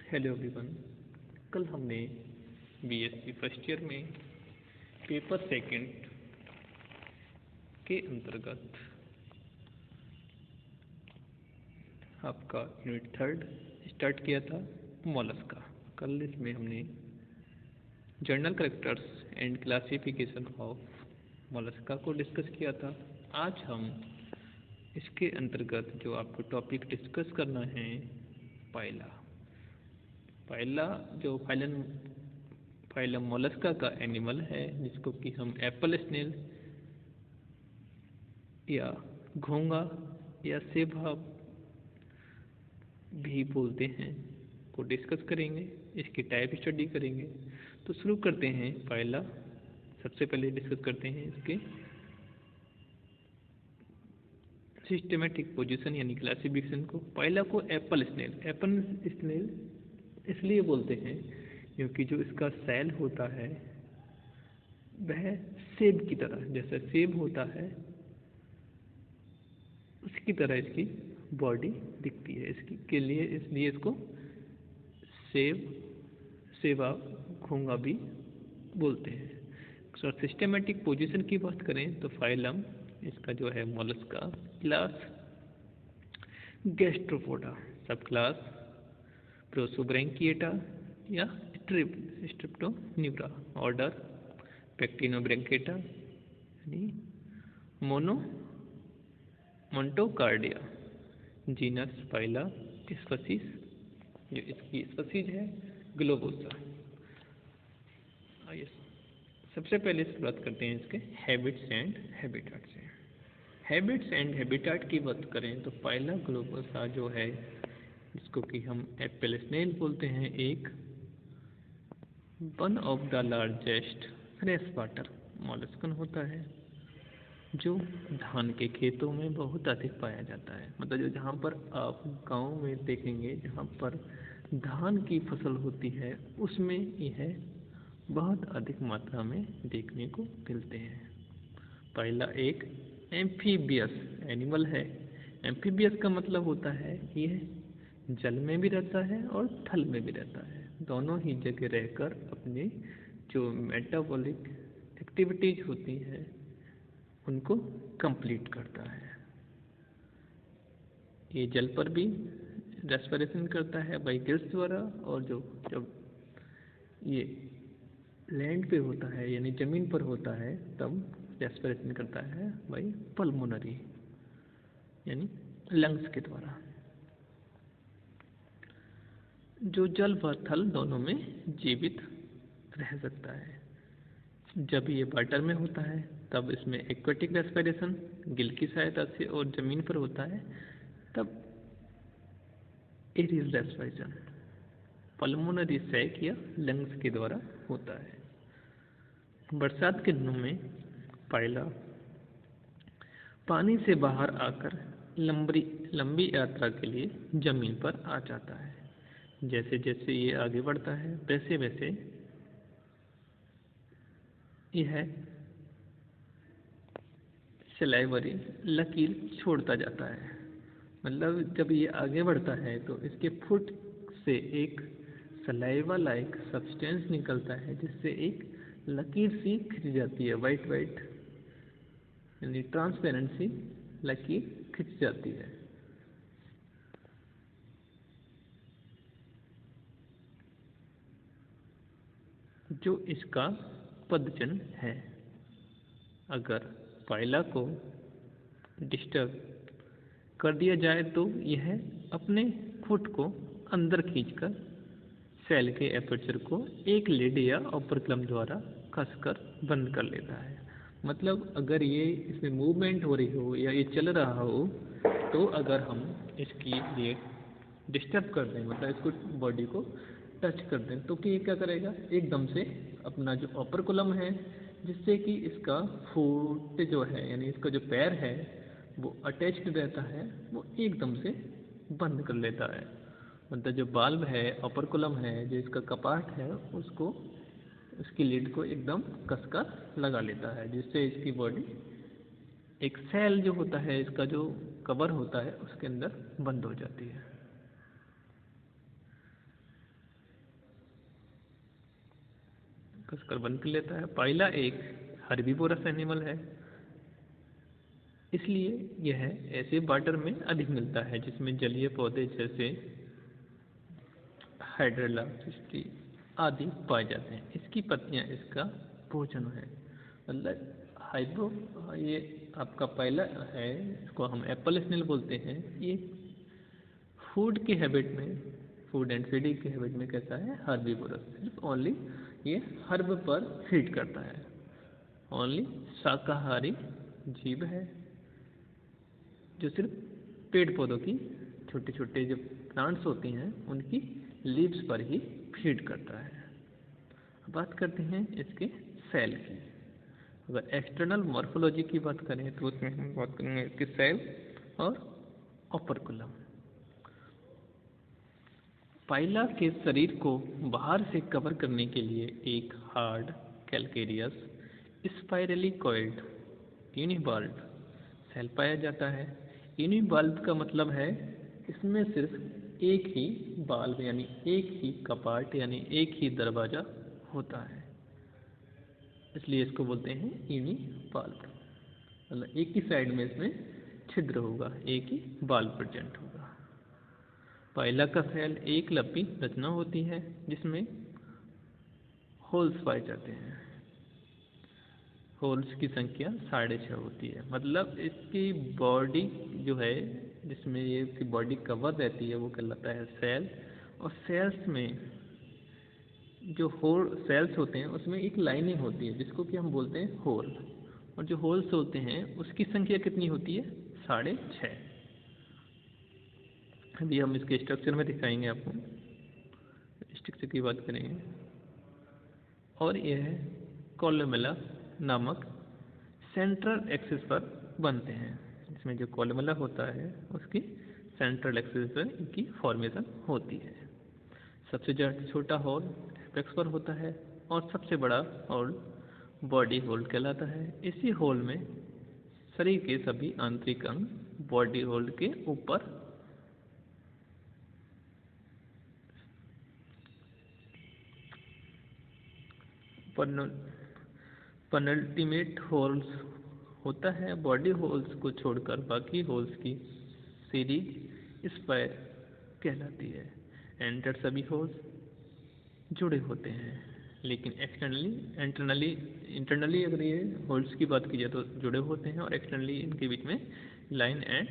Hello everyone. कल हमने BSc first year में पेपर सेकंड के अंतर्गत आपका यूनिट थर्ड स्टार्ट किया था मोलस्का। कल इसमें हमने journal characters and classification of Mollusca को डिस्कस किया था। आज हम इसके अंतर्गत जो आपको टॉपिक डिस्कस करना है पाइला जो फाइलम मोलस्का का एनिमल है, जिसको कि हम एप्पल स्नेल या घोंगा या सेब भी बोलते हैं, को डिस्कस करेंगे। इसकी टाइप स्टडी करेंगे। तो शुरू करते हैं। फाइला सबसे पहले डिस्कस करते हैं इसके सिस्टेमेटिक पोजीशन यानी क्लासिफिकेशन को। फाइला को एप्पल स्नेल इसलिए बोलते हैं क्योंकि जो इसका सेल होता है वह सेब की तरह, जैसा सेब होता है उसकी तरह इसकी बॉडी दिखती है। इसलिए इसको सेवा घोंगा भी बोलते हैं। तो सिस्टेमेटिक पोजीशन की बात करें तो फाइलम इसका जो है मोलस्का, क्लास गैस्ट्रोपोडा, सब क्लास प्रोसोब्रैंकिएटा या स्ट्रिप्टोन्यूरा, ऑर्डर पैक्टिनोब्रैंकिएटा यानी मोंटोकार्डिया, जीनस फाइला, स्पीसीज जो इसकी स्पीसीज है ग्लोबोसा। आइए सबसे पहले शुरुआत करते हैं इसके हैबिट्स एंड हैबिटाट से। हैबिट्स एंड हैबिटाट की बात करें तो फाइला ग्लोबोसा जो है, जिसको कि हम एप्पल स्नेल बोलते हैं, एक one of the largest fresh water molluscan होता है जो धान के खेतों में बहुत अधिक पाया जाता है। मतलब जो जहाँ पर आप गांव में देखेंगे, जहाँ पर धान की फसल होती है, उसमें यह बहुत अधिक मात्रा में देखने को मिलते हैं। पहला एक एम्फीबियस एनिमल है। एम्फीबियस का मतलब होता है कि यह जल में भी रहता है और थल में भी रहता है, दोनों ही जगह रहकर अपनी जो मेटाबॉलिक एक्टिविटीज होती है उनको कंप्लीट करता है। ये जल पर भी रेस्पिरेशन करता है बाई गिल्स द्वारा, और जब ये लैंड पे होता है यानी ज़मीन पर होता है तब रेस्पिरेशन करता है बाई पल्मोनरी यानी लंग्स के द्वारा। जो जल व थल दोनों में जीवित रह सकता है। जब ये वाटर में होता है तब इसमें एक्वेटिक रेस्पिरेशन गिल की सहायता से, और ज़मीन पर होता है तब एरियल रेस्पिरेशन पल्मोनरी सैक या लंग्स के द्वारा होता है। बरसात के दिनों में पाइला पानी से बाहर आकर लंबी यात्रा के लिए ज़मीन पर आ जाता है। जैसे जैसे ये आगे बढ़ता है वैसे वैसे यह सलाइवरी लकीर छोड़ता जाता है। मतलब जब ये आगे बढ़ता है तो इसके फुट से एक सलाइवा लाइक सब्सटेंस निकलता है, जिससे एक लकीर सी खिंच जाती है, वाइट यानी ट्रांसपेरेंट सी लकीर खिंच जाती है। जो इसका पदचिन्ह है। अगर फाइला को डिस्टर्ब कर दिया जाए तो यह अपने फुट को अंदर खींचकर सेल के एपर्चर को एक लिड या ओपरक्लम द्वारा कसकर बंद कर लेता है। मतलब अगर ये इसमें मूवमेंट हो रही हो या ये चल रहा हो, तो अगर हम इसकी लिए डिस्टर्ब कर दें, मतलब इसको बॉडी को टच कर दें, तो कि ये क्या करेगा, एकदम से अपना जो अपर कॉलम है, जिससे कि इसका फुट जो है यानी इसका जो पैर है वो अटैच्ड रहता है, वो एकदम से बंद कर लेता है। मतलब जो बाल्ब है, अपर कॉलम है, जो इसका कपाट है, उसको इसकी लिड को एकदम कसकर लगा लेता है, जिससे इसकी बॉडी एक सेल जो होता है, इसका जो कवर होता है, उसके अंदर बंद हो जाती है। कसकर बंद कर लेता है। पाइला एक हर्बीवोरस एनिमल है, इसलिए यह ऐसे वाटर में अधिक मिलता है जिसमें जलीय पौधे जैसे हाइड्रेला सिस्टी आदि पाए जाते हैं। इसकी पत्तियां इसका भोजन है। मतलब हाइड्रो ये आपका पहला है, इसको हम एप्पल स्नेल बोलते हैं। ये फूड की हैबिट में, फूड एंड फीडिंग की हैबिट में कैसा है, हर्बीवोरस, सिर्फ ओनली ये हर्ब पर फीड करता है, ओनली शाकाहारी जीव है जो सिर्फ पेड़ पौधों की छोटे छोटे जो प्लांट्स होती हैं उनकी लीव्स पर ही फीड करता है। अब बात करते हैं इसके सेल की। अगर एक्सटर्नल मॉर्फोलॉजी की बात करें तो उसमें हम बात करेंगे इसके सेल और ओपर्कुलम। पाइला के शरीर को बाहर से कवर करने के लिए एक hard calcareous spirally coiled univalve shell पाया जाता है। यूनिबाल्ब का मतलब है इसमें सिर्फ एक ही बाल्ब यानी एक ही कपाट यानी एक ही दरवाजा होता है, इसलिए इसको बोलते हैं यूनिबाल्ब। मतलब एक ही साइड में इसमें छिद्र होगा, एक ही बाल्ब प्रेजेंट होगा। पाइला का सेल एक लंबी रचना होती है जिसमें होल्स पाए जाते हैं। होल्स की संख्या 6.5 होती है। मतलब इसकी बॉडी जो है जिसमें ये इसकी बॉडी कवर रहती है वो कहलाता है सेल। और सेल्स में जो होल सेल्स होते हैं उसमें एक लाइनिंग होती है जिसको कि हम बोलते हैं होल। और जो होल्स होते हैं उसकी संख्या कितनी होती है, 6.5। अभी हम इसके स्ट्रक्चर में दिखाएंगे आपको, स्ट्रक्चर की बात करेंगे। और यह कोलुमेला नामक सेंट्रल एक्सिस पर बनते हैं। इसमें जो कोलुमेला होता है उसकी सेंट्रल एक्सिस पर इनकी फॉर्मेशन होती है। सबसे छोटा होल एपेक्स पर होता है और सबसे बड़ा होल बॉडी होल कहलाता है। इसी होल में शरीर के सभी आंतरिक अंग बॉडी होल के ऊपर पेनल्टीमेट होल्स होता है। बॉडी होल्स को छोड़कर बाकी होल्स की सीरीज स्पायर कहलाती है। एंटर सभी होल्स जुड़े होते हैं, लेकिन इंटरनली अगर ये होल्स की बात की जाए तो जुड़े होते हैं और एक्सटर्नली इनके बीच में लाइन एंड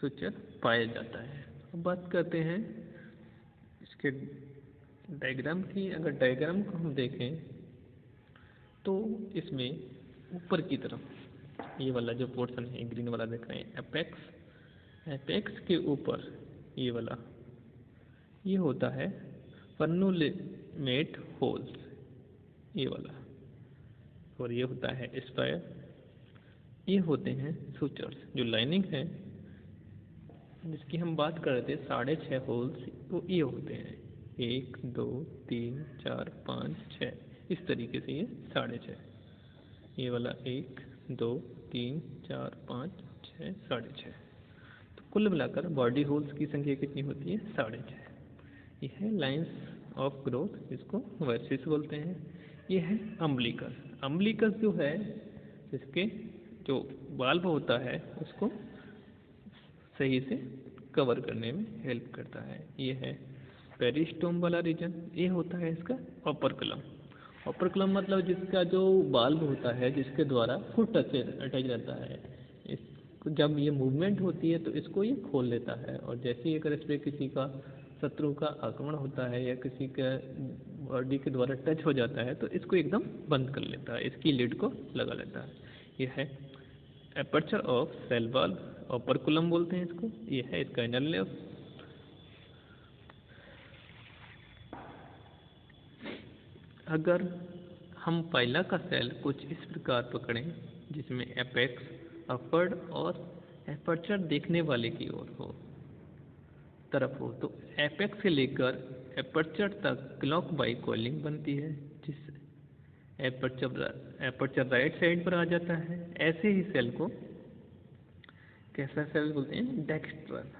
सुचर पाया जाता है। अब बात करते हैं इसके डायग्राम की। अगर डायग्राम को हम देखें तो इसमें ऊपर की तरफ ये वाला जो पोर्शन है ग्रीन वाला देख रहे हैं एपेक्स, एपेक्स के ऊपर ये वाला ये होता है फर्नुलेमेट होल्स, ये वाला, और ये होता है स्पायर। ये होते हैं सुचर्स। जो लाइनिंग है जिसकी हम बात कर रहे थे 6.5 होल्स, तो ये होते हैं 1 2 3 4 5 6, इस तरीके से ये 6.5। ये वाला 1 2 3 4 5 6 6.5। तो कुल मिलाकर बॉडी होल्स की संख्या कितनी होती है, 6.5। यह है लाइंस ऑफ ग्रोथ, जिसको वर्सिस बोलते हैं। यह है अम्बिलिकस। अम्बिलिकस जो है इसके जो बाल्ब होता है उसको सही से कवर करने में हेल्प करता है। ये है पेरिस्टोम वाला रीजन। ये होता है इसका ओपर्कुलम। ओपर्कुलम मतलब जिसका जो बाल्ब होता है जिसके द्वारा फुट अटैच रहता है, इस जब ये मूवमेंट होती है तो इसको ये खोल लेता है। और जैसे ही अगर इस पर किसी का शत्रु का आक्रमण होता है या किसी का बॉडी के द्वारा टच हो जाता है तो इसको एकदम बंद कर लेता है, इसकी लिड को लगा लेता है। यह है एपर्चर ऑफ सेल वाल्व, ओपर्कुलम बोलते हैं इसको। ये है इसका इनर लेयर। अगर हम पाइला का सेल कुछ इस प्रकार पकड़ें जिसमें एपेक्स अपवर्ड और एपर्चर देखने वाले की ओर हो तरफ हो, तो एपेक्स से लेकर एपर्चर तक क्लॉक बाई कॉइलिंग बनती है, जिस एपर्चर राइट साइड पर आ जाता है। ऐसे ही सेल को कैसा सेल बोलते हैं, डेक्स्ट्रल।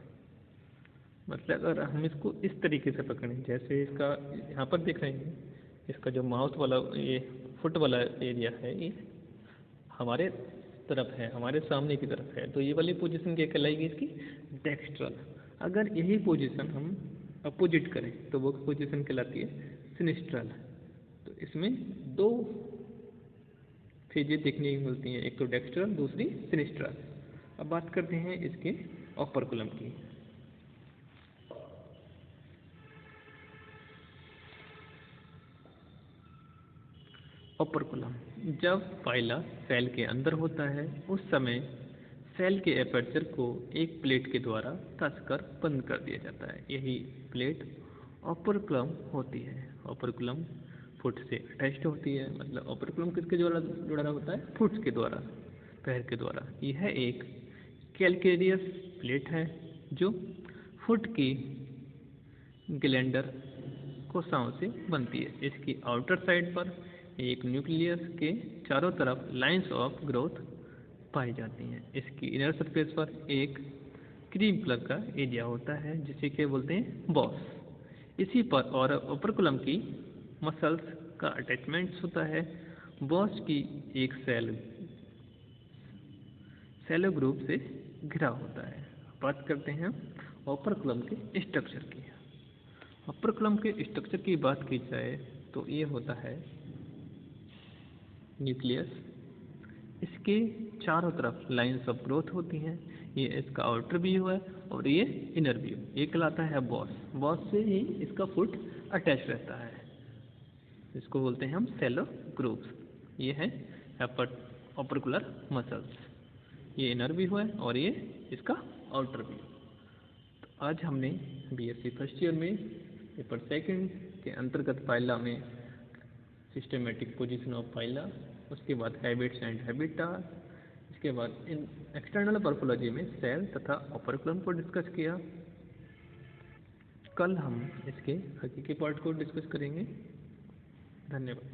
मतलब अगर हम इसको इस तरीके से पकड़ें जैसे इसका यहाँ पर देख रहे हैं इसका जो माउथ वाला ये फुट वाला एरिया है ये हमारे तरफ है, हमारे सामने की तरफ है, तो ये वाली पोजीशन क्या कहलाएगी इसकी? डेक्स्ट्रल। अगर यही पोजीशन हम अपोजिट करें तो वो पोजीशन कहलाती है सिनिस्ट्रल। तो इसमें दो फेजेस देखने को मिलती हैं, एक तो डेक्स्ट्रल, दूसरी सिनिस्ट्रल। अब बात करते हैं इसके ओपर्कुलम की। ओपर्कुलम, जब फाइला सेल के अंदर होता है उस समय सेल के एपर्चर को एक प्लेट के द्वारा कसकर बंद कर दिया जाता है। यही प्लेट ओपर्कुलम होती है। ओपर्कुलम फुट से अटैच्ड होती है, मतलब ओपर्कुलम किसके द्वारा जुड़ा होता है? फुट के द्वारा, पैर के द्वारा। यह एक कैलकेरियस प्लेट है जो फुट की ग्लैंडर कोशिकाओं से बनती है। इसकी आउटर साइड पर एक न्यूक्लियस के चारों तरफ लाइंस ऑफ ग्रोथ पाई जाती हैं। इसकी इनर सरफेस पर एक क्रीम कलर का एरिया होता है जिसे क्या बोलते हैं? बॉस। इसी पर और ओपर्कुलम की मसल्स का अटैचमेंट्स होता है। बॉस की एक सेलो ग्रुप से घिरा होता है। बात करते हैं ओपर्कुलम के स्ट्रक्चर की। ओपर्कुलम के स्ट्रक्चर की बात की जाए तो ये होता है न्यूक्लियस, इसके चारों तरफ लाइंस ऑफ ग्रोथ होती हैं। ये इसका आउटर व्यू है और ये इनर व्यू। ये कहलाता है बॉस। बॉस से ही इसका फुट अटैच रहता है, इसको बोलते हैं हम सेलो ग्रुप्स। ये है ओपर्कुलर मसल्स, ये इनर व्यू है और ये इसका आउटर व्यू। तो आज हमने बीएससी फर्स्ट ईयर में पेपर सेकंड के अंतर्गत फाइला में सिस्टमेटिक पोजीशन ऑफ फाइला, उसके बाद हैबिट्स एंड हैबिटाट, इसके बाद इन एक्सटर्नल मॉर्फोलॉजी में सेल तथा ओपर्कुलम को डिस्कस किया। कल हम इसके आगे के पार्ट को डिस्कस करेंगे। धन्यवाद।